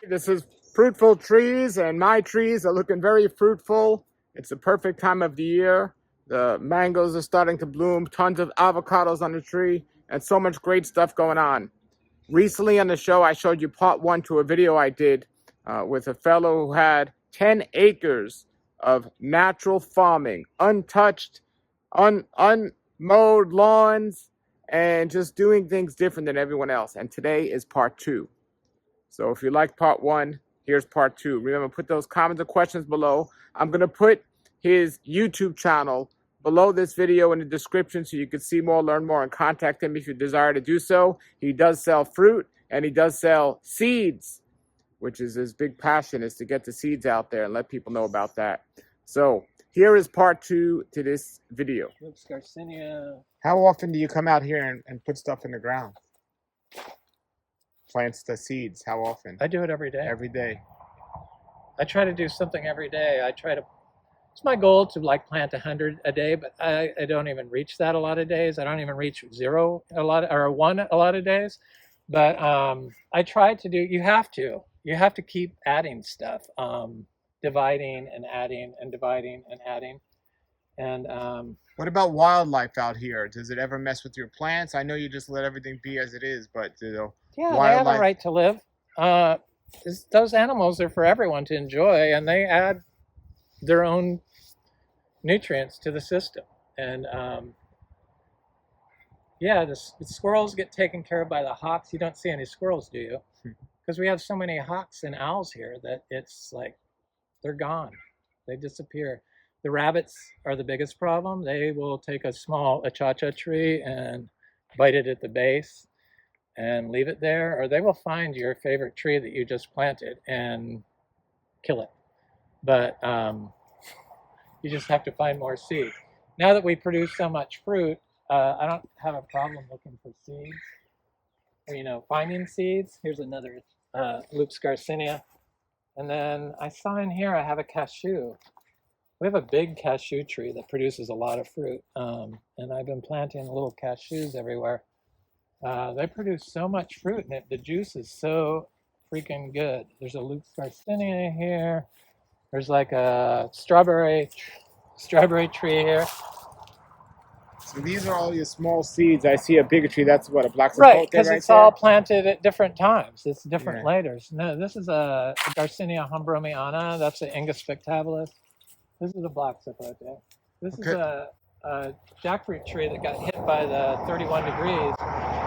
This is fruitful trees, and my trees are looking very fruitful. It's the perfect time of the year. The mangoes are starting to bloom, tons of avocados on the tree, and so much great stuff going on. Recently on the show, I showed you part one to a video I did with a fellow who had 10 acres of natural farming, untouched, unmowed lawns, and just doing things different than everyone else. And today is part two. So if you like part one, here's part two. Remember, put those comments and questions below. I'm going to put his YouTube channel below this video in the description so you can see more, learn more, and contact him if you desire to do so. He does sell fruit, and he does sell seeds, which is his big passion, is to get the seeds out there and let people know about that. So here is part two to this video. How often do you come out here and put stuff in the ground? Plants the seeds, how often? I do it every day. Every day. I try to do something every day. It's my goal to like plant 100 a day, but I don't even reach that a lot of days. I don't even reach zero a lot, or one a lot of days. But I try to do, you have to keep adding stuff, dividing and adding and dividing and adding. And what about wildlife out here? Does it ever mess with your plants? I know you just let everything be as it is, but yeah, wildlife... they have a right to live. Those animals are for everyone to enjoy, and they add their own nutrients to the system. And yeah, the squirrels get taken care of by the hawks. You don't see any squirrels, do you? Because we have so many hawks and owls here that it's like they're gone. They disappear. The rabbits are the biggest problem. They will take a small achacha tree and bite it at the base and leave it there, or they will find your favorite tree that you just planted and kill it. But you just have to find more seed. Now that we produce so much fruit, I don't have a problem looking for seeds. Or, finding seeds. Here's another Lupus garcinia. And then I saw in here I have a cashew. We have a big cashew tree that produces a lot of fruit, and I've been planting little cashews everywhere. They produce so much fruit, and the juice is so freaking good. There's a Lupus garcinia here. There's like a strawberry tree here. So these are all your small seeds. I see a bigger tree. That's what, a black sapote right, because it's there? all planted at different times. It's different laters. No, this is a Garcinia humbromiana. That's an Inga spectabilis. This is a black sapote. This is a jackfruit tree that got hit by the 31 degrees.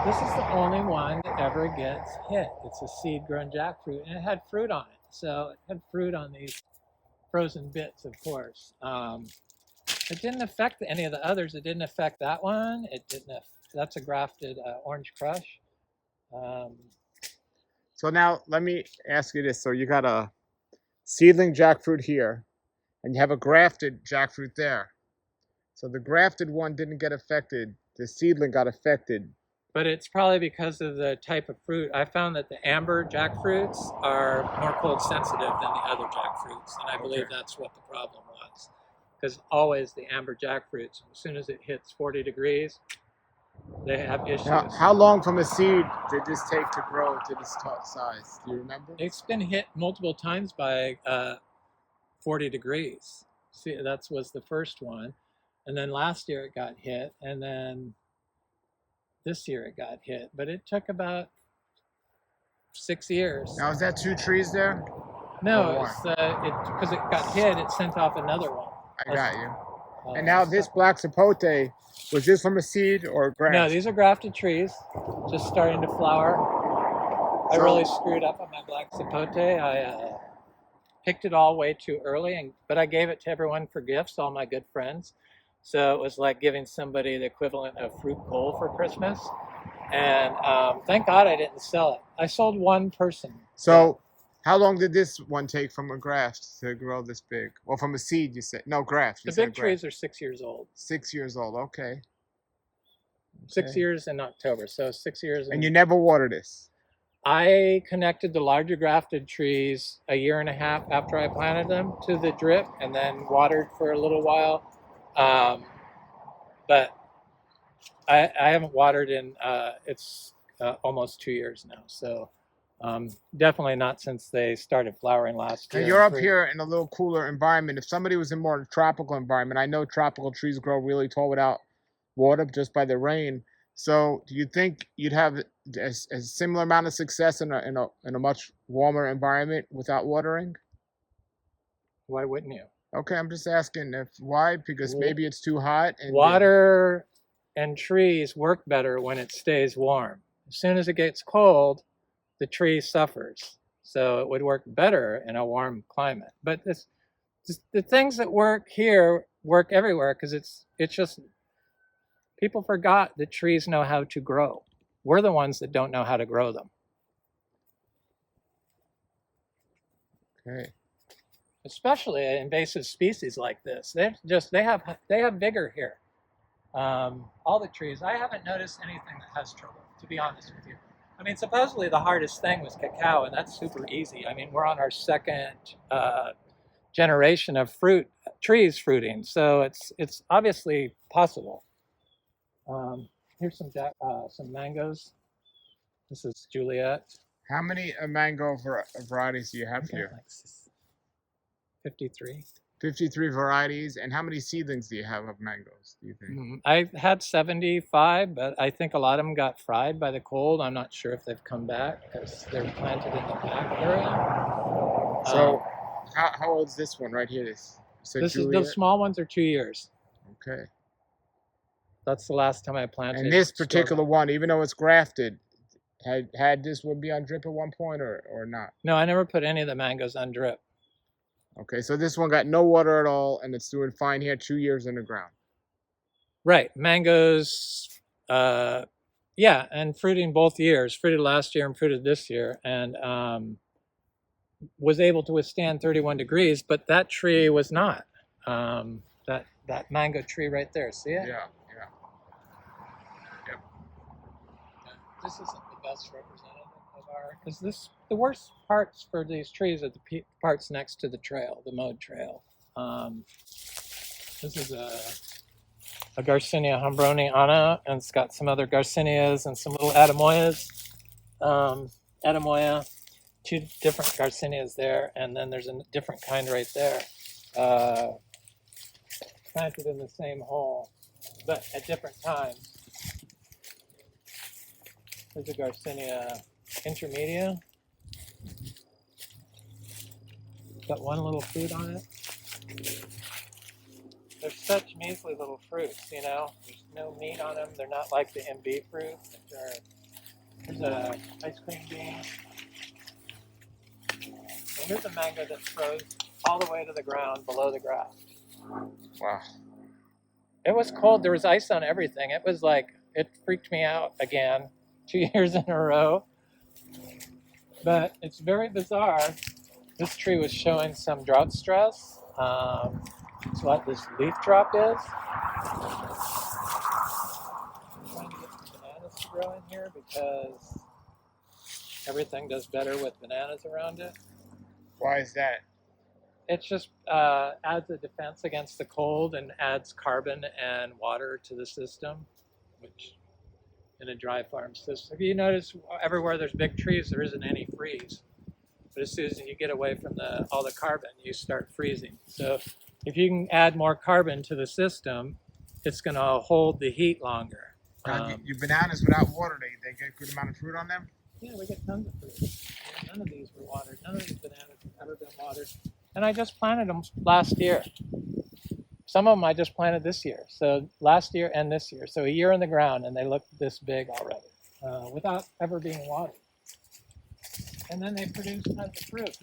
This is the only one that ever gets hit. It's a seed-grown jackfruit, and it had fruit on it. So it had fruit on these frozen bits, of course. It didn't affect any of the others. It didn't affect that one. It didn't. That's a grafted orange crush. So now let me ask you this. So you got a seedling jackfruit here, and you have a grafted jackfruit there. So the grafted one didn't get affected. The seedling got affected. But it's probably because of the type of fruit. I found that the amber jackfruits are more cold sensitive than the other jackfruits, and I believe that's what the problem was. Because always the amber jackfruits, as soon as it hits 40 degrees, they have issues. Now, how long from a seed did this take to grow to this size? Do you remember? It's been hit multiple times by 40 degrees. See, that was the first one. And then last year it got hit, and then this year it got hit. But it took about 6 years. Now, is that 2 trees there? No, because it got hit, it sent off another one. I got you. And now this black sapote, was this from a seed or a graft? No, these are grafted trees, just starting to flower. I really screwed up on my black sapote. I picked it all way too early, but I gave it to everyone for gifts, all my good friends. So it was like giving somebody the equivalent of fruit coal for Christmas. And thank God I didn't sell it. I sold one person. So how long did this one take from a graft to grow this big? Or from a seed, you said? No, graft. The big trees are 6 years old. 6 years old, okay. 6 years in October, so 6 years. And you never water this? I connected the larger grafted trees a year and a half after I planted them to the drip, and then watered for a little while. But I haven't watered in, it's almost 2 years now. So Definitely not since they started flowering last Now year. you're up here in a little cooler environment. If somebody was in more of a tropical environment, I know tropical trees grow really tall without water just by the rain. So do you think you'd have a similar amount of success in a much warmer environment without watering? Why wouldn't you? Okay, I'm just asking if why, because maybe it's too hot and Water and trees work better when it stays warm. As soon as it gets cold, the tree suffers. So it would work better in a warm climate. But the things that work here work everywhere because it's just people forgot that trees know how to grow. We're the ones that don't know how to grow them. Okay. Especially invasive species like this. They have vigor here. All the trees. I haven't noticed anything that has trouble, to be honest with you. I mean, supposedly the hardest thing was cacao, and that's super easy. I mean, we're on our second generation of trees fruiting, so it's obviously possible. Here's some mangoes. This is Juliet. How many mango varieties do you have here? Like 53. 53 varieties. And how many seedlings do you have of mangoes, do you think? I've had 75, but I think a lot of them got fried by the cold. I'm not sure if they've come back because they're planted in the back area. So how old is this one right here? The small ones are 2 years. Okay. That's the last time I planted. And this particular one, even though it's grafted, had this would be on drip at one point or not? No, I never put any of the mangoes on drip. Okay, so this one got no water at all, and it's doing fine here, 2 years in the ground. Right, mangoes, yeah, and fruiting both years. Fruited last year and fruited this year, and was able to withstand 31 degrees, but that tree was not. That mango tree right there, see it? Yeah. This isn't the best representative of our, because the worst parts for these trees are the parts next to the trail, the mowed trail. This is a Garcinia humbroniana, and it's got some other Garcinias and some little Adamoyas. Adamoya, 2 different Garcinias there, and then there's a different kind right there. Planted in the same hole, but at different times. There's a Garcinia intermedia. Got one little fruit on it. They're such measly little fruits, you know. There's no meat on them. They're not like the MB fruit. Here's a ice cream bean. And here's a mango that froze all the way to the ground below the grass. Wow. It was cold. There was ice on everything. It was like, it freaked me out again. 2 years in a row. But it's very bizarre. This tree was showing some drought stress. It's what this leaf drop is. I'm trying to get some bananas to grow in here because everything does better with bananas around it. Why is that? It just adds a defense against the cold and adds carbon and water to the system, which in a dry farm system. If you notice, everywhere there's big trees, there isn't any freeze. But as soon as you get away from all the carbon, you start freezing. So if you can add more carbon to the system, it's going to hold the heat longer. Your bananas without water, they get a good amount of fruit on them? Yeah, we get tons of fruit. None of these were watered. None of these bananas have ever been watered. And I just planted them last year. Some of them I just planted this year. So last year and this year. So a year in the ground, and they look this big already without ever being watered. And then they produce tons of fruit.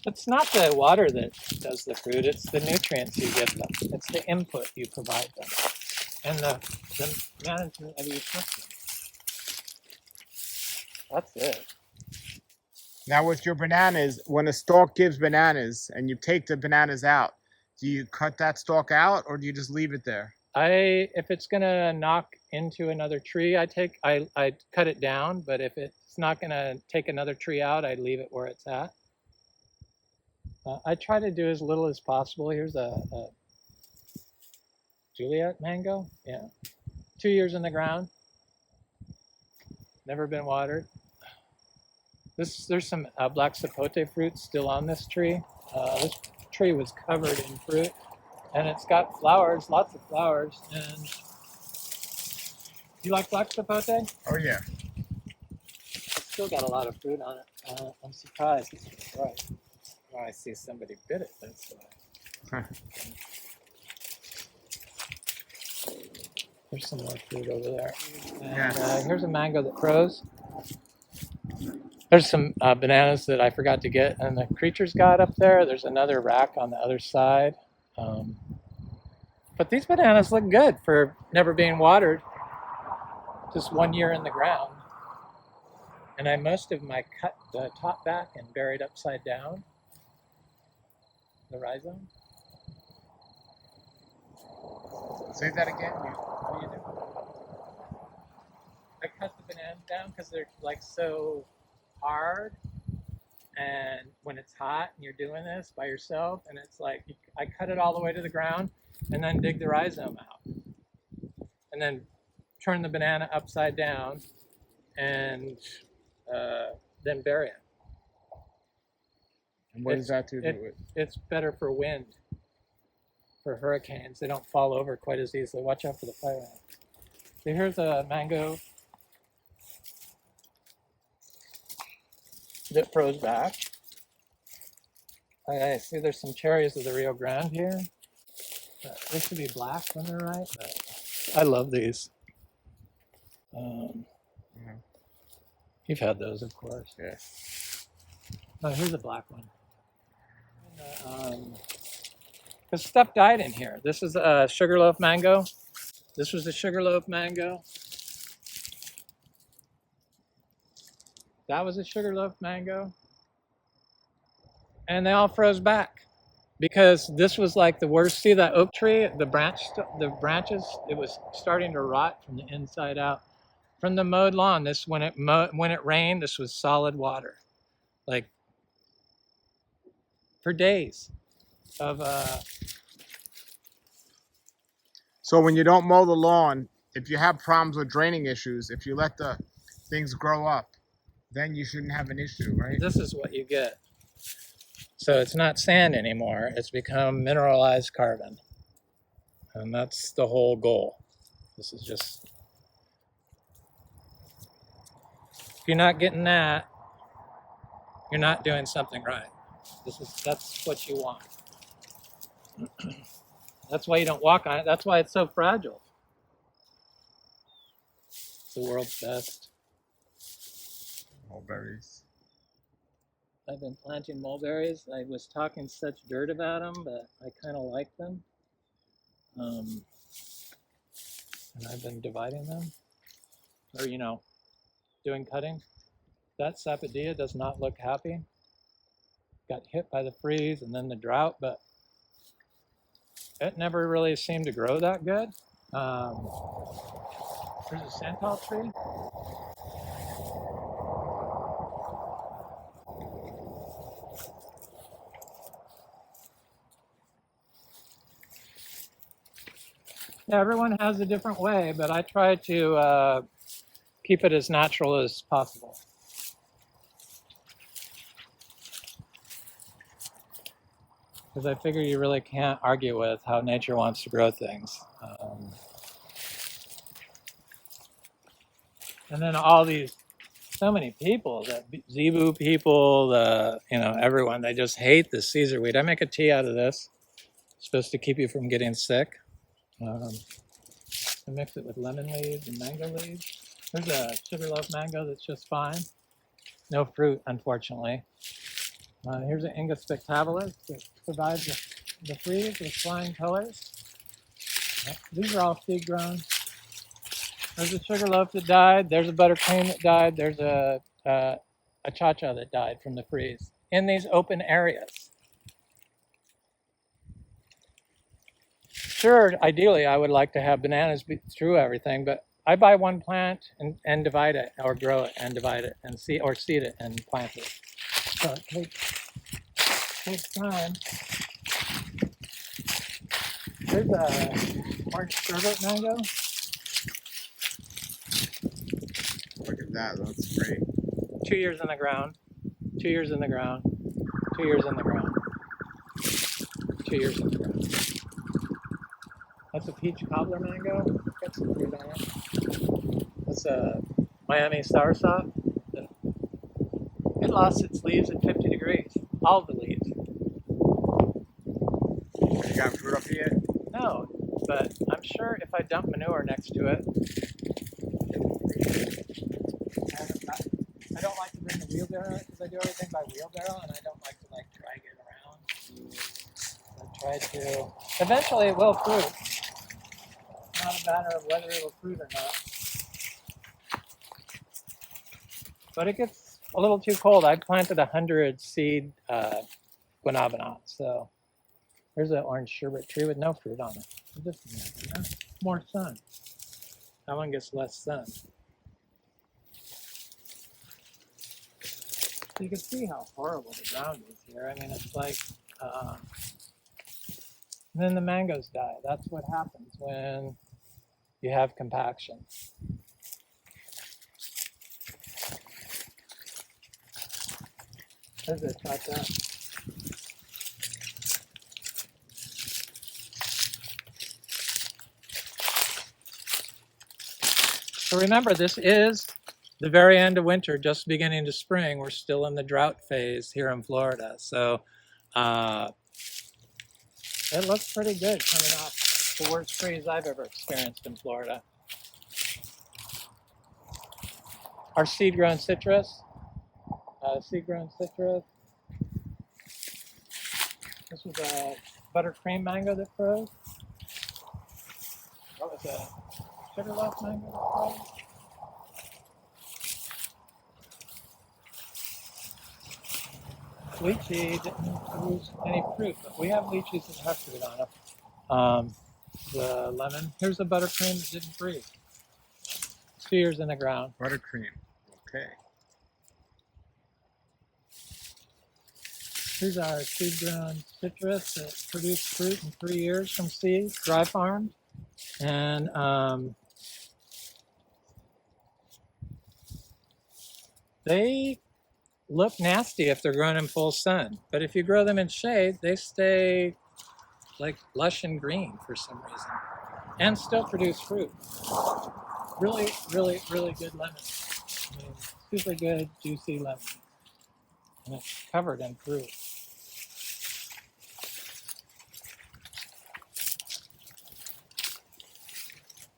It's not the water that does the fruit. It's the nutrients you give them. It's the input you provide them. And the management of your system. That's it. Now with your bananas, when a stalk gives bananas and you take the bananas out, do you cut that stalk out or do you just leave it there? If it's gonna knock into another tree, I cut it down. But if it's not gonna take another tree out, I leave it where it's at. I try to do as little as possible. Here's a Juliet mango. Yeah, 2 years in the ground. Never been watered. There's some black sapote fruit still on this tree. This tree was covered in fruit, and it's got flowers, lots of flowers. And you like black sapote? Oh yeah. It's still got a lot of fruit on it. I'm surprised. Right. Oh, I see somebody bit it. That's why. There's some more fruit over there. And Yes. here's a mango that froze. There's some bananas that I forgot to get, and the creatures got up there. There's another rack on the other side. But these bananas look good for never being watered. Just 1 year in the ground. And most of them I cut the top back and buried upside down. The rhizome. Say that again. What do you do? I cut the bananas down because they're like so hard, and when it's hot and you're doing this by yourself, and it's like I cut it all the way to the ground and then dig the rhizome out and then turn the banana upside down and then bury it. And what does that do to it? It's better for wind, for hurricanes. They don't fall over quite as easily. Watch out for the fire ant. So here's a mango that froze back. I see there's some cherries of the Rio Grande here. They should be black when they're ripe, but I love these. You've had those, of course. Yes. Oh, here's a black one. Because stuff died in here. This is a sugarloaf mango. This was a sugarloaf mango. That was a sugarloaf mango. And they all froze back because this was like the worst. See that oak tree? The branches, it was starting to rot from the inside out. From the mowed lawn, when it rained, this was solid water, like for days of. So when you don't mow the lawn, if you have problems with draining issues, if you let the things grow up, then you shouldn't have an issue, right? This is what you get. So it's not sand anymore. It's become mineralized carbon. And that's the whole goal. This is just... If you're not getting that, you're not doing something right. That's what you want. That's why you don't walk on it. That's why it's so fragile. It's the world's best. Mulberries. I've been planting mulberries. I was talking such dirt about them, but I kind of like them. And I've been dividing them, or doing cutting. That sapodilla does not look happy. Got hit by the freeze and then the drought, but it never really seemed to grow that good. There's a santal tree. Yeah, everyone has a different way, but I try to keep it as natural as possible. Because I figure you really can't argue with how nature wants to grow things. And then so many people, the zebu people, everyone, they just hate the Caesar weed. I make a tea out of this. It's supposed to keep you from getting sick. I mix it with lemon leaves and mango leaves. There's a sugarloaf mango that's just fine. No fruit, unfortunately. Here's an Inga spectabilis that survives the freeze with flying colors. These are all seed grown. There's a sugarloaf that died. There's a buttercream that died. There's a cha-cha that died from the freeze in these open areas. Sure, ideally I would like to have bananas through everything, but I buy one plant and divide it, or grow it and divide it, and seed it and plant it. So it takes time. There's a orange sherbet mango. Look at that, that's great. 2 years in the ground. 2 years in the ground, 2 years in the ground, 2 years in the ground. That's a peach cobbler mango. Got some fruit on it. That's a Miami soursop. It lost its leaves at 50 degrees. All the leaves. You got fruit off yet? No, but I'm sure if I dump manure next to it, I don't like to bring the wheelbarrow because I do everything by wheelbarrow and I don't like to drag it around. I try to. Eventually it will fruit. It's not a matter of whether it will fruit or not. But it gets a little too cold. I planted 100 seed guanabana, so there's an orange sherbet tree with no fruit on it. Just more sun. That one gets less sun. So you can see how horrible the ground is here. I mean, it's like, and then the mangoes die. That's what happens when you have compaction. There's a cha-cha. So remember, this is the very end of winter, just beginning to spring. We're still in the drought phase here in Florida. So it looks pretty good coming off the worst freeze I've ever experienced in Florida. Our seed-grown citrus. Seed-grown citrus. This was a buttercream mango that froze. What was a sugarloaf mango that froze? Lychee didn't produce any fruit, but we have lychees that have fruit on them. The lemon. Here's the buttercream that didn't freeze. 2 years in the ground. Buttercream. Okay. These are seed-grown citrus that produce fruit in 3 years from seed, dry farmed. And they look nasty if they're grown in full sun. But if you grow them in shade, they stay like lush and green for some reason. And still produce fruit. Really, really, really good lemon. I mean, super good, juicy lemon. And it's covered in fruit.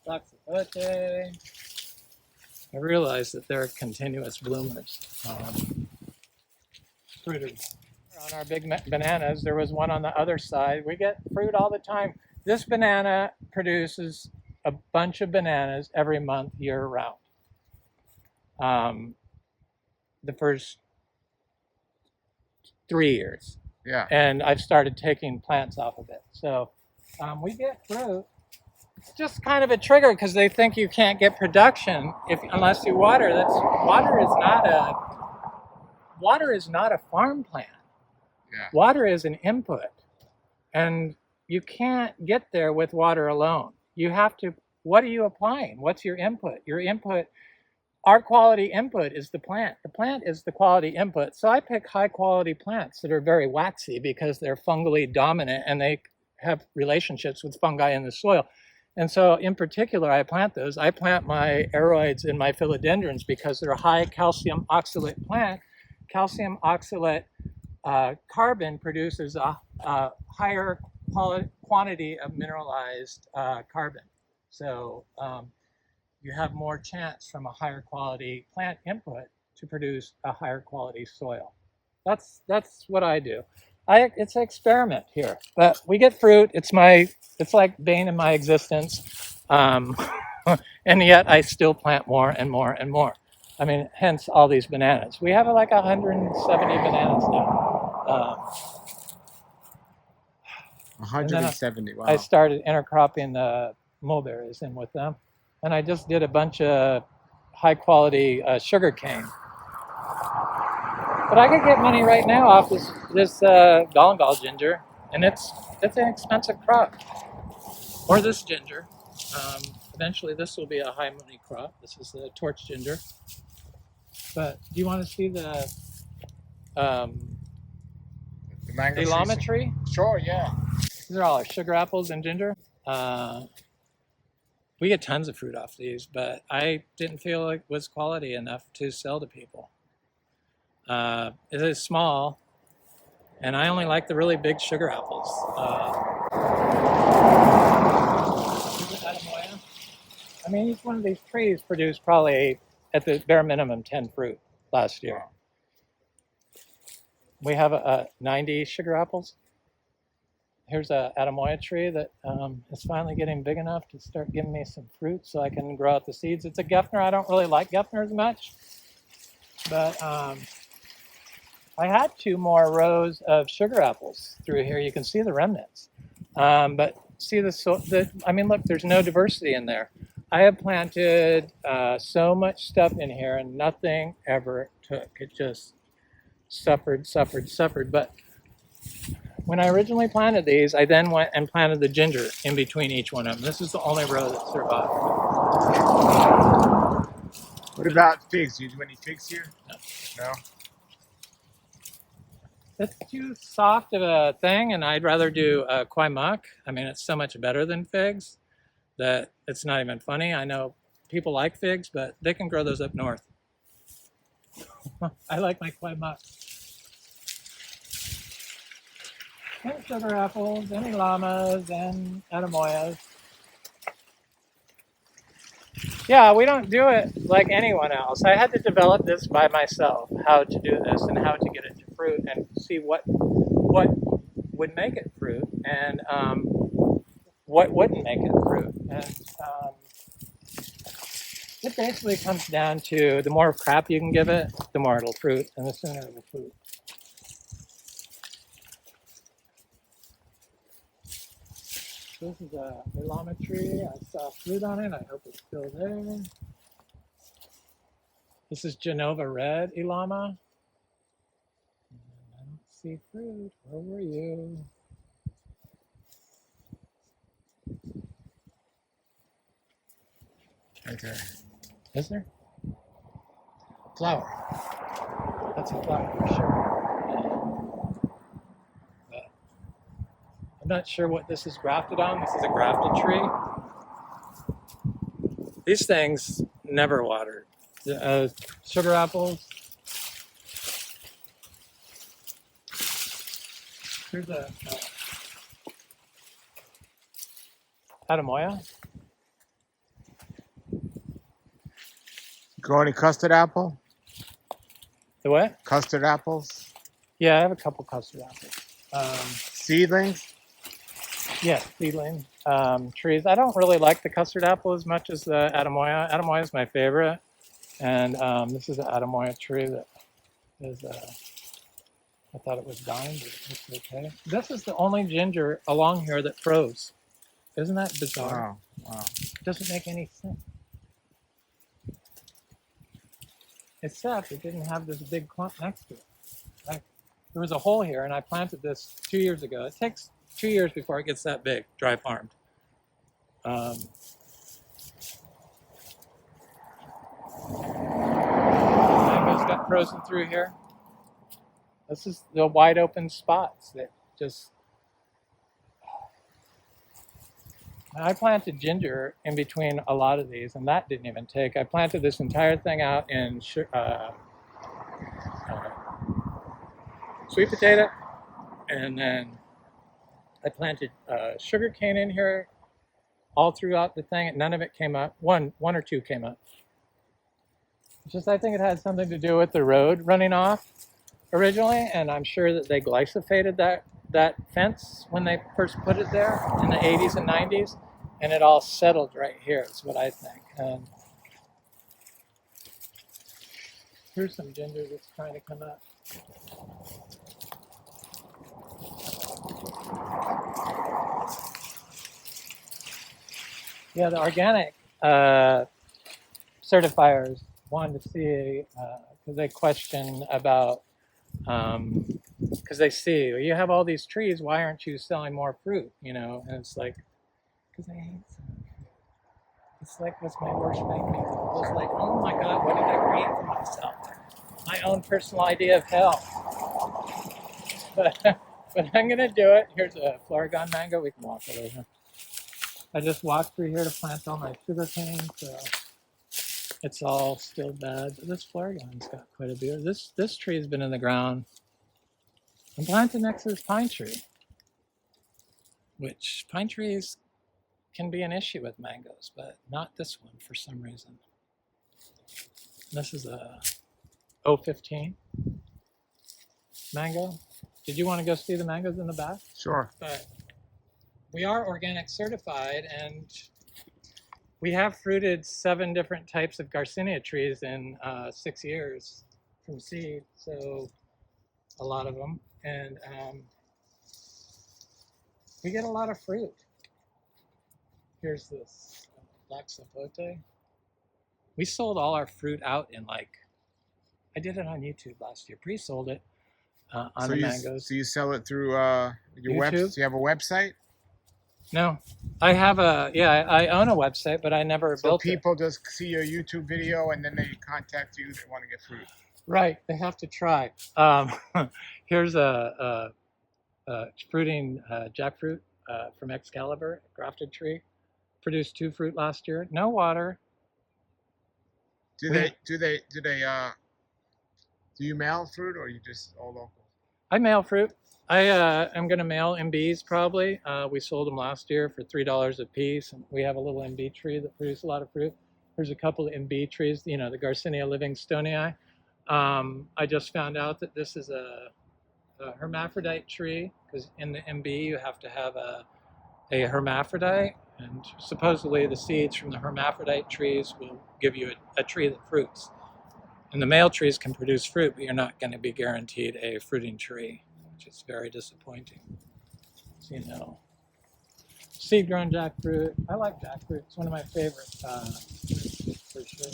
Saxafote. I realize that they're continuous bloomers. Fruiters. On our big bananas, there was one on the other side. We get fruit all the time. This banana produces a bunch of bananas every month, year round. The first 3 years. Yeah. And I've started taking plants off of it. So we get fruit. It's just kind of a trigger because they think you can't get production unless you water. Water is not a farm plant. Yeah. Water is an input, and you can't get there with water alone. You have to. What are you applying? What's your input? Your input. Our quality input is the plant. The plant is the quality input. So I pick high quality plants that are very waxy because they're fungally dominant and they have relationships with fungi in the soil. And so in particular, I plant those. I plant my aroids and my philodendrons because they're a high calcium oxalate plant. Calcium oxalate carbon produces a higher quantity of mineralized carbon. So you have more chance from a higher quality plant input to produce a higher quality soil. That's what I do. It's an experiment here, but we get fruit. It's like bane in my existence, and yet I still plant more and more and more. I mean, hence all these bananas. We have like 170 bananas now. 170. Wow. I started intercropping the mulberries in with them, and I just did a bunch of high quality sugar cane. But I could get money right now off this Longan ginger, and it's an expensive crop. Or this ginger. Eventually, this will be a high money crop. This is the torch ginger. But do you want to see the um, The mango Ilama trees. tree. Sure, yeah. These are all our sugar apples and ginger. We get tons of fruit off these, but I didn't feel like it was quality enough to sell to people. It is small, and I only like the really big sugar apples. I mean, each one of these trees produced probably, at the bare minimum, 10 fruit last year. We have 90 sugar apples. Here's a Atamoya tree that is finally getting big enough to start giving me some fruit so I can grow out the seeds. It's a Gefner. I don't really like Gefners much, but I had 2 more rows of sugar apples through here. You can see the remnants. But see I mean, look, there's no diversity in there. I have planted so much stuff in here and nothing ever took. It just suffered. But when I originally planted these, I then went and planted the ginger in between each one of them. This is the only row that survived. What about figs? Do you do any figs here? No. It's too soft of a thing, and I'd rather do kwai mak. I mean, it's so much better than figs that it's not even funny. I know people like figs, but they can grow those up north. I like my kwai mak. And sugar apples, and Ilamas, and Atamoyas. Yeah, we don't do it like anyone else. I had to develop this by myself, how to do this and how to get it to fruit and see what would make it fruit and what wouldn't make it fruit. And it basically comes down to the more crap you can give it, the more it'll fruit, and the sooner it'll fruit. This is a Ilama tree. I saw fruit on it. I hope it's still there. This is Genova Red Ilama. I don't see fruit. Where were you? Right there. Is there? Flower. That's a flower for sure. I'm not sure what this is grafted on. This is a grafted tree. These things never watered. Sugar apples. Here's a Atamoya. Grow any custard apple? The what? Custard apples? Yeah, I have a couple custard apples. Seedlings? Yeah, seedling trees. I don't really like the custard apple as much as the Atamoya. Atamoya is my favorite. And this is an Atamoya tree that is, I thought it was dying, but it's okay. This is the only ginger along here that froze. Isn't that bizarre? Wow. It doesn't make any sense. Except it didn't have this big clump next to it. Like, there was a hole here, and I planted this 2 years ago. It takes 2 years before it gets that big, dry farmed. Mangoes got frozen through here. This is the wide open spots that just... I planted ginger in between a lot of these, and that didn't even take. I planted this entire thing out in sweet potato, and then I planted sugar cane in here all throughout the thing, and none of it came up. One or two came up. It's just, I think it had something to do with the road running off originally, and I'm sure that they glyphosated that fence when they first put it there in the 80s and 90s, and it all settled right here, is what I think. And here's some ginger that's trying to come up. Yeah, the organic certifiers wanted to see, because they question about, because they see, you have all these trees, why aren't you selling more fruit, you know? And it's like, because I hate some. It's like, what's my worst nightmare? It's like, oh my God, what did I create for myself? My own personal idea of hell. but I'm gonna do it. Here's a Florigon mango. We can walk it over. I just walked through here to plant all my sugar cane, so it's all still bad. But this Florigon's got quite a bit. This tree has been in the ground. I'm planted next to this pine tree, which pine trees can be an issue with mangoes, but not this one for some reason. This is a 015 mango. Did you want to go see the mangoes in the back? Sure. But we are organic certified, and we have fruited 7 different types of Garcinia trees in 6 years from seed, so a lot of them. And we get a lot of fruit. Here's this black sapote. We sold all our fruit out in I did it on YouTube last year, pre-sold it on the mangoes. So you sell it through your website? Do you have a website? No, I have I own a website, but I never built it. So people just see your YouTube video and then they contact you, they want to get fruit. Right, they have to try. Here's a fruiting jackfruit from Excalibur, grafted tree. Produced 2 fruit last year. No water. Do you mail fruit, or are you just all local? I mail fruit. I'm going to mail MBs probably. We sold them last year for $3 a piece. And we have a little MB tree that produces a lot of fruit. There's a couple of MB trees, the Garcinia Livingstonii. I just found out that this is a hermaphrodite tree, because in the MB you have to have a hermaphrodite, and supposedly the seeds from the hermaphrodite trees will give you a tree that fruits. And the male trees can produce fruit, but you're not going to be guaranteed a fruiting tree, which is very disappointing. So, seed-grown jackfruit. I like jackfruit. It's one of my favorites, for sure.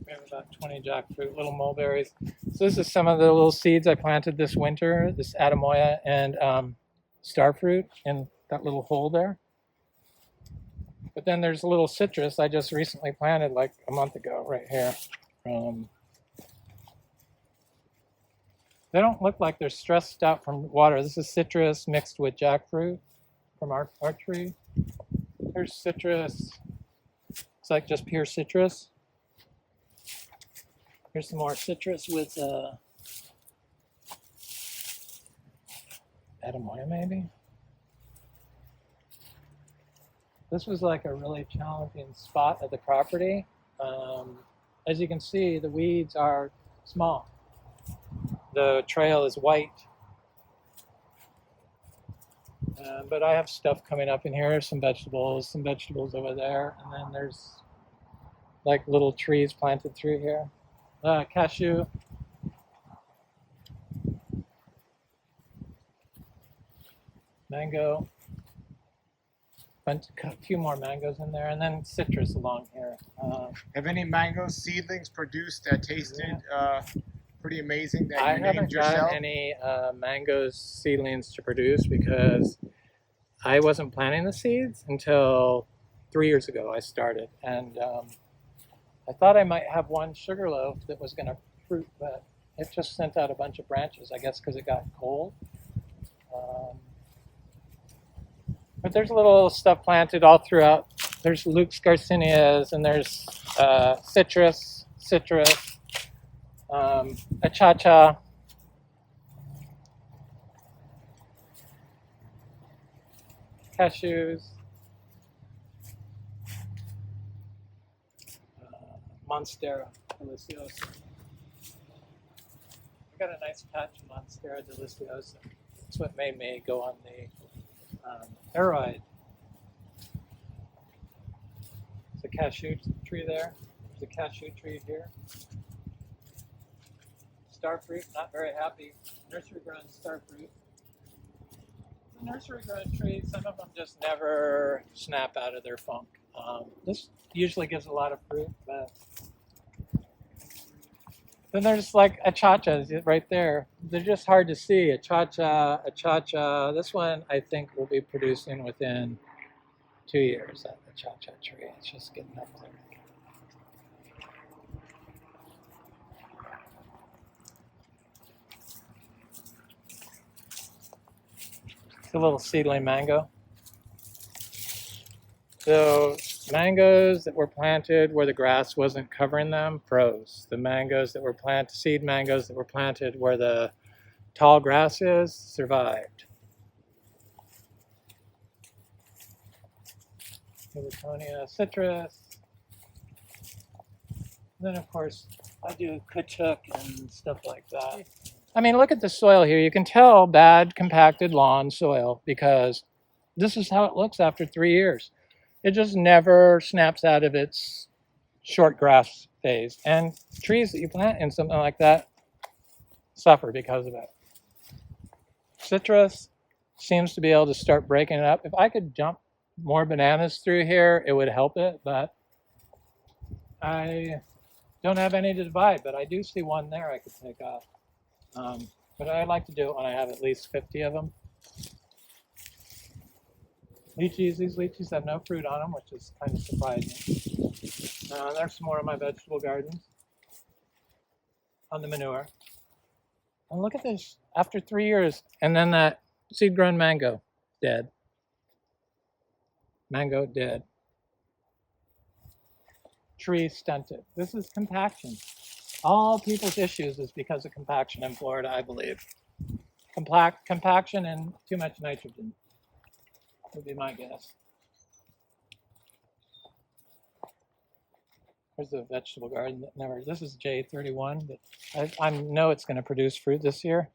We have about 20 jackfruit, little mulberries. So this is some of the little seeds I planted this winter, this Adamoya and starfruit in that little hole there. But then there's a little citrus I just recently planted like a month ago right here. They don't look like they're stressed out from water. This is citrus mixed with jackfruit from our tree. Here's citrus. It's like just pure citrus. Here's some more citrus with Adamoya maybe. This was like a really challenging spot of the property. As you can see, the weeds are small. The trail is white. But I have stuff coming up in here, some vegetables over there, and then there's like little trees planted through here. Cashew. Mango. A few more mangoes in there, and then citrus along here. Have any mango seedlings produced that tasted pretty amazing that I you haven't named yourself? got any mango seedlings to produce because I wasn't planting the seeds until 3 years ago I started, and I thought I might have one sugarloaf that was going to fruit, but it just sent out a bunch of branches, I guess because it got cold. But there's little stuff planted all throughout. There's Luke's Garcinias, and there's citrus, achacha, cashews, Monstera deliciosa. I got a nice patch of Monstera deliciosa. That's what made me go on the aeroid. There's a cashew tree there. There's a cashew tree here. Starfruit, not very happy. Nursery grown starfruit. The nursery grown trees, some of them just never snap out of their funk. This usually gives a lot of fruit, but then there's like achachas right there. They're just hard to see. Achacha. This one I think will be producing within 2 years. That achacha tree. It's just getting up there. It's a little seedling mango. So mangoes that were planted where the grass wasn't covering them froze. The mangoes that were planted, seed mangoes that were planted where the tall grass is, survived. Heliconia citrus. And then of course I do kachuk and stuff like that. I mean, look at the soil here. You can tell bad compacted lawn soil because this is how it looks after 3 years. It just never snaps out of its short grass phase. And trees that you plant in something like that suffer because of it. Citrus seems to be able to start breaking it up. If I could dump more bananas through here, it would help it, but I don't have any to divide, but I do see one there I could take off. But I like to do it when I have at least 50 of them. Lychees, these lychees have no fruit on them, which is kind of surprising. There's some more of my vegetable gardens on the manure. And look at this, after 3 years, and then that seed-grown mango, dead. Mango dead. Tree stunted. This is compaction. All people's issues is because of compaction in Florida, I believe. Compaction and too much nitrogen would be my guess. There's a vegetable garden that never, this is J31, but I know it's going to produce fruit this year.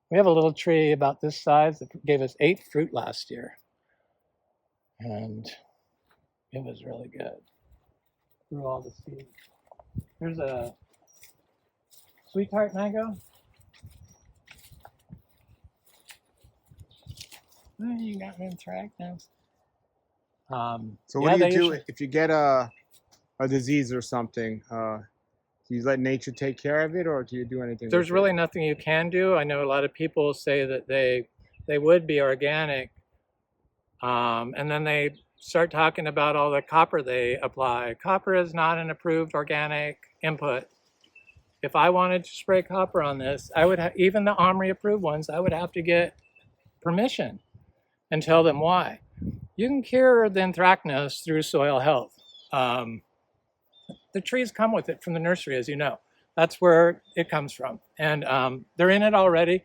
We have a little tree about this size that gave us 8 fruit last year. And it was really good. Through all the seeds. Here's a sweetheart mango. Oh, you got me interactive. So what do you do if you get a disease or something? Do you let nature take care of it, or do you do anything? There's really nothing you can do. I know a lot of people say that they would be organic, and then they start talking about all the copper they apply. Copper is not an approved organic input. If I wanted to spray copper on this, I would have, even the OMRI approved ones, I would have to get permission and tell them why. You can cure the anthracnose through soil health. The trees come with it from the nursery, as you know. That's where it comes from. And they're in it already.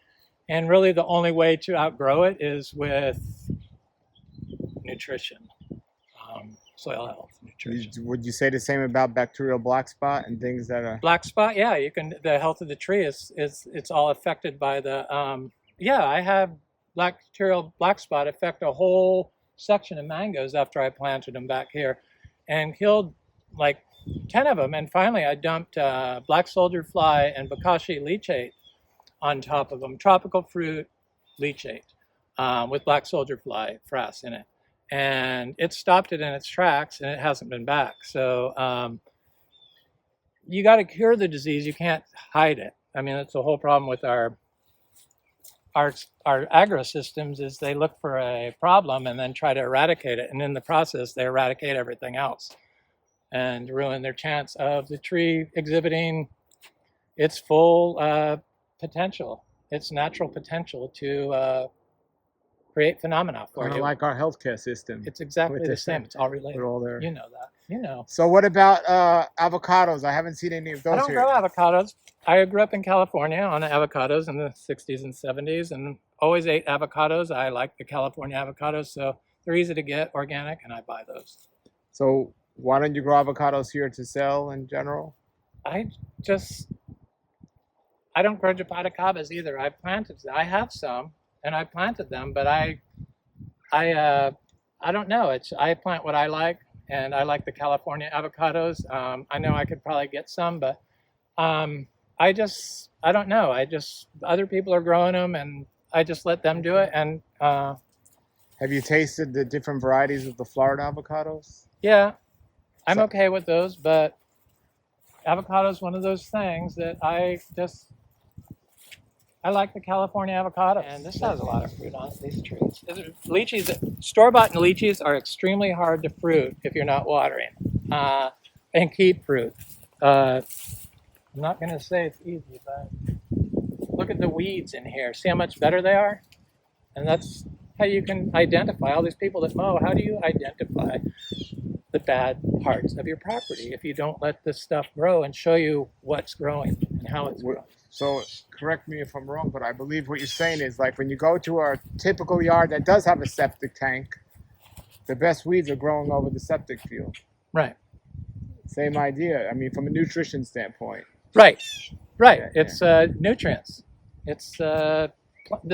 And really the only way to outgrow it is with nutrition, soil health, nutrition. Would you say the same about bacterial black spot and things that are... Black spot, yeah, you can, the health of the tree it's all affected by the, yeah, I have bacterial black spot affect a whole section of mangoes after I planted them back here and killed like 10 of them. And finally I dumped black soldier fly and bokashi leachate on top of them, tropical fruit leachate with black soldier fly frass in it. And it stopped it in its tracks and it hasn't been back. So you got to cure the disease. You can't hide it. I mean, that's the whole problem with our agro systems is they look for a problem and then try to eradicate it. And in the process, they eradicate everything else and ruin their chance of the tree exhibiting its full potential, its natural potential to create phenomena for you. Kind of like our healthcare system. It's exactly the same. It's all related. All there. You know that. You know. So what about avocados? I haven't seen any of those. I don't grow avocados. I grew up in California on the avocados in the 60s and 70s and always ate avocados. I like the California avocados, so they're easy to get, organic, and I buy those. So why don't you grow avocados here to sell in general? I don't grow jaboticabas either. I have some. And I planted them, but I don't know. I plant what I like, and I like the California avocados. I know I could probably get some, but I don't know. Other people are growing them, and I just let them do it. And have you tasted the different varieties of the Florida avocados? Yeah, I'm okay with those, but avocado is one of those things that I like the California avocado, and this has a lot of fruit on it, these trees. Lychees, store-bought lychees are extremely hard to fruit if you're not watering and keep fruit. I'm not going to say it's easy, but look at the weeds in here. See how much better they are? And that's how you can identify all these people that mow. How do you identify the bad parts of your property if you don't let this stuff grow and show you what's growing and how it's growing? So correct me if I'm wrong, but I believe what you're saying is like when you go to a typical yard that does have a septic tank, the best weeds are growing over the septic field. Right. Same idea. I mean, from a nutrition standpoint. Right. Right. Yeah, It's nutrients. It's the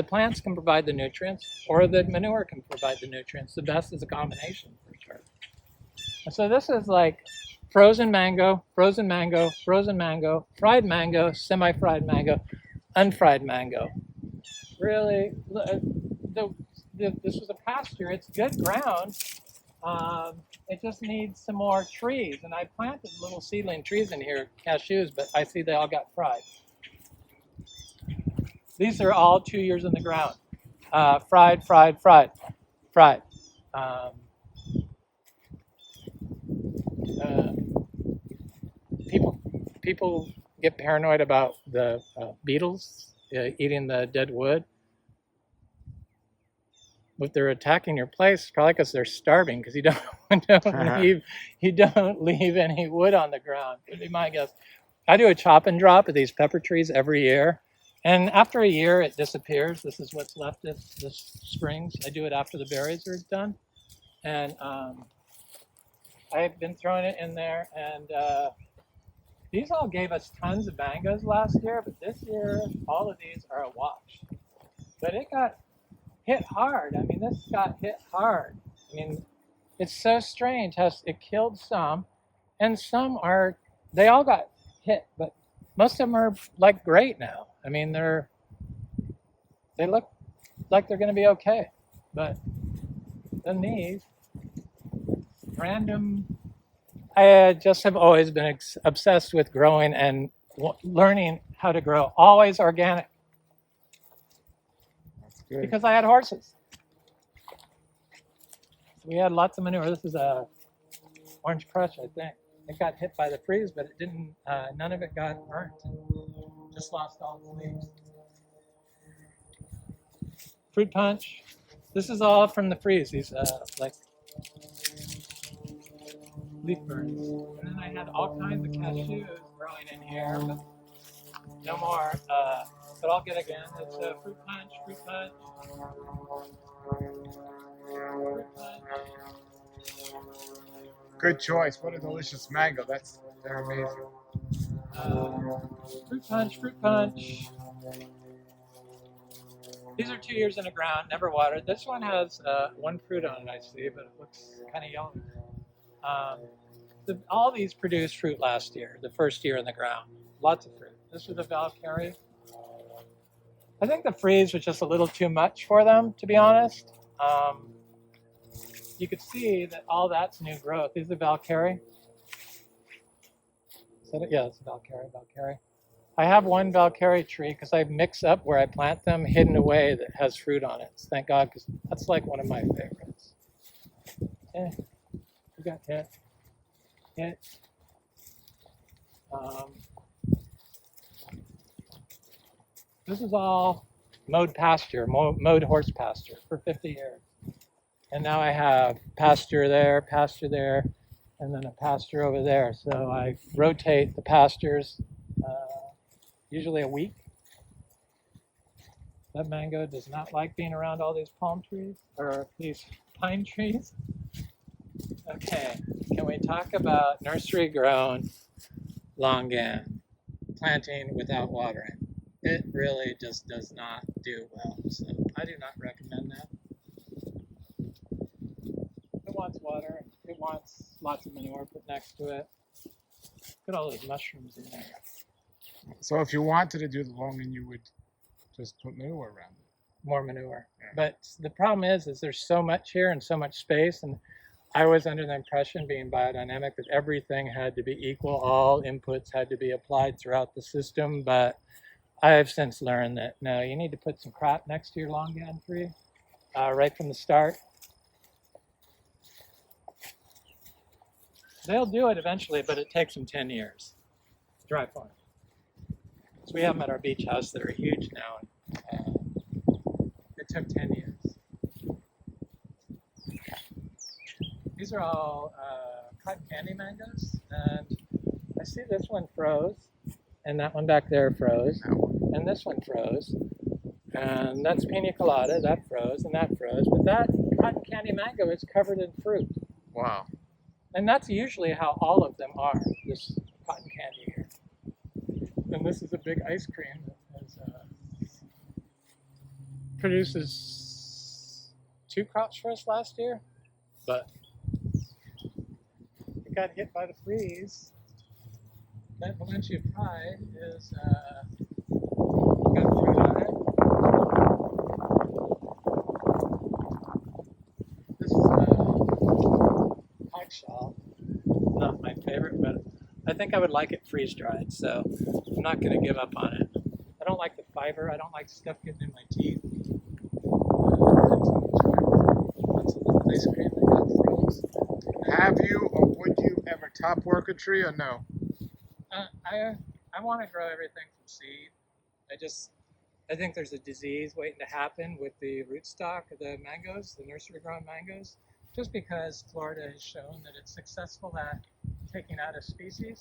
plants can provide the nutrients, or the manure can provide the nutrients. The best is a combination for sure. And so this is like frozen mango, frozen mango, frozen mango, fried mango, semi-fried mango, unfried mango. Really, this was a pasture. It's good ground. It just needs some more trees. And I planted little seedling trees in here, cashews, but I see they all got fried. These are all 2 years in the ground. Fried, fried, fried, fried. People get paranoid about the beetles eating the dead wood. If they're attacking your place, probably because they're starving, because you don't leave any wood on the ground. Would be my guess. I do a chop and drop of these pepper trees every year, and after a year it disappears. This is what's left this springs. I do it after the berries are done, and I've been throwing it in there, and these all gave us tons of mangoes last year, but this year all of these are a wash. But it got hit hard. I mean, this got hit hard. I mean, it's so strange how it killed some, and they all got hit, but most of them are like great now. I mean, they look like they're going to be okay. But then these random, I just have always been obsessed with growing and learning how to grow, always organic. Good. Because I had horses. We had lots of manure. This is a orange crush, I think. It got hit by the freeze, but it didn't. None of it got burnt. Just lost all the leaves. Fruit punch. This is all from the freeze. These like leaf burns. And then I had all kinds of cashews growing in here, but no more. But I'll get again. It's a fruit punch, fruit punch, fruit punch. Good choice. What a delicious mango. They're amazing. Fruit punch, fruit punch. These are 2 years in the ground, never watered. This one has one fruit on it, I see, but it looks kind of yellow. All these produced fruit last year, the first year in the ground. Lots of fruit. This was a Valkyrie. I think the freeze was just a little too much for them, to be honest. You could see that all that's new growth. These are Valkyrie. Yeah, it's a Valkyrie. I have one Valkyrie tree because I mix up where I plant them hidden away that has fruit on it. So thank God, because that's like one of my favorites. We got hit. This is all mowed pasture, mowed horse pasture for 50 years. And now I have pasture there, and then a pasture over there. So I rotate the pastures usually a week. That mango does not like being around all these palm trees, or these pine trees. Okay, can we talk about nursery grown Longan, planting without watering? It really just does not do well, so I do not recommend that. It wants water, it wants lots of manure put next to it. Look at all those mushrooms in there. So if you wanted to do the Longan, you would just put manure around it. More manure. Yeah. But the problem is there's so much here and so much space, and I was under the impression, being biodynamic, that everything had to be equal, all inputs had to be applied throughout the system, but I have since learned that no, you need to put some crop next to your Longan tree right from the start. They'll do it eventually, but it takes them 10 years. Dry farm. So we have them at our beach house that are huge now. It took 10 years. These are all cotton candy mangoes, and I see this one froze, and that one back there froze, and this one froze, and that's pina colada, that froze, and that froze, but that cotton candy mango is covered in fruit. Wow. And that's usually how all of them are, this cotton candy here. And this is a big ice cream that has, produces 2 crops for us last year, but it got hit by the freeze. That Valencia Pride is got fruit on it. This is a pike shell. Not my favorite, but I think I would like it freeze dried, so I'm not going to give up on it. I don't like the fiber. I don't like stuff getting in my teeth. That's a little ice cream that got froze. Have you or would you ever top work a tree or no? I want to grow everything from seed. I think there's a disease waiting to happen with the rootstock of the mangoes, the nursery grown mangoes, just because Florida has shown that it's successful at taking out a species,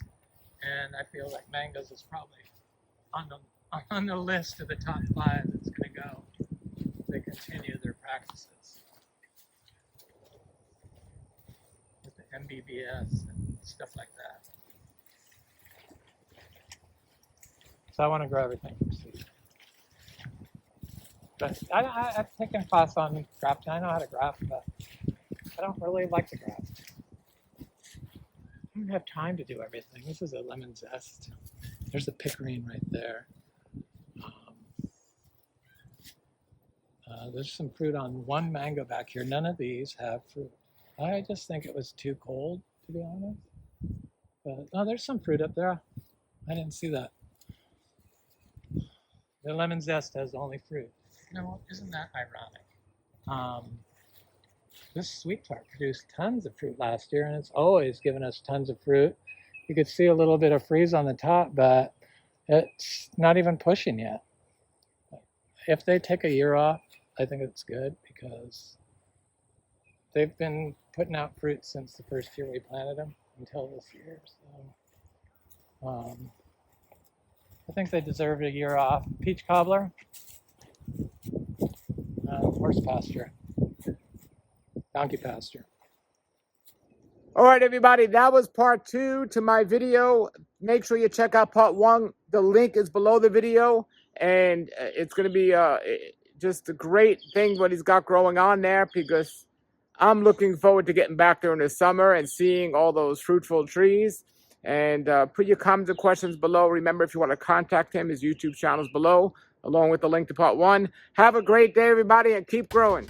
and I feel like mangoes is probably on the list of the top 5 that's going to go. They continue their practices with the MBBS and stuff like that. So I want to grow everything from seed. But I've taken class on grafting. I know how to graft, but I don't really like to graft. I don't have time to do everything. This is a lemon zest. There's a pickering right there. There's some fruit on one mango back here. None of these have fruit. I just think it was too cold, to be honest. But no, there's some fruit up there. I didn't see that. The lemon zest has only fruit. No, isn't that ironic? This sweet tart produced tons of fruit last year, and it's always given us tons of fruit. You could see a little bit of freeze on the top, but it's not even pushing yet. If they take a year off, I think it's good because they've been putting out fruit since the first year we planted them until this year. So I think they deserve a year off. Peach cobbler, horse pasture, donkey pasture. All right, everybody, that was part 2 to my video. Make sure you check out part 1. The link is below the video, and it's going to be just a great thing what he's got growing on there, because I'm looking forward to getting back there in the summer and seeing all those fruitful trees. And put your comments and questions below. Remember, if you want to contact him, his YouTube channel is below, along with the link to part 1. Have a great day, everybody, and keep growing.